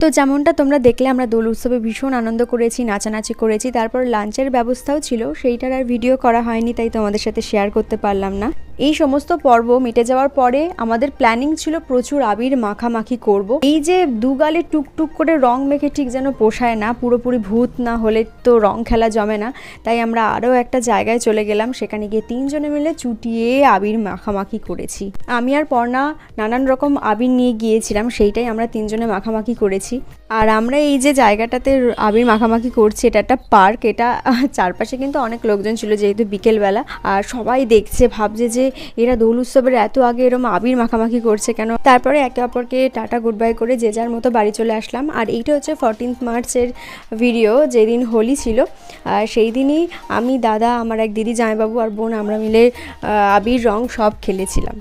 তো যেমনটা তোমরা দেখলে আমরা দোল উৎসবে ভীষণ আনন্দ করেছি, নাচানাচি করেছি, তারপর লাঞ্চের ব্যবস্থাও ছিল, সেইটার আর ভিডিও করা হয়নি, তাই তোমাদের সাথে শেয়ার করতে পারলাম না। এই সমস্ত পর্ব মিটে যাওয়ার পরে আমাদের প্ল্যানিং ছিল প্রচুর আবির মাখামাখি করব। এই যে দুগালে টুকটুক করে রং মেখে ঠিক যেন পোষায় না, পুরোপুরি ভূত না হলে তো রং খেলা জমে না, তাই আমরা আরও একটা জায়গায় চলে গেলাম, সেখানে গিয়ে 3 জনে মিলে চুটিয়ে আবির মাখামাখি করেছি। আমি আর পর্ণা নানান রকম আবির নিয়ে গিয়েছিলাম, সেইটাই আমরা 3 জনে মাখামাখি করেছি। আর আমরা এই যে জায়গাটাতে আবির মাখামাখি করছি, এটা একটা পার্ক, এটা চারপাশে কিন্তু অনেক লোকজন ছিল যেহেতু বিকেলবেলা, আর সবাই দেখছে, ভাবছে যে এরা দোল উৎসবের এত আগে এরকম আবির মাখামাখি করছে কেন। তারপরে একে অপরকে টাটা গুড বাই করে যে যার মতো বাড়ি চলে আসলাম। আর এইটা হচ্ছে 14 মার্চের ভিডিও, যেদিন হোলি ছিল, আর সেই দিনই আমি, দাদা, আমার এক দিদি, জামাইবাবু আর বোন আমরা মিলে আবির রং সব খেলেছিলাম।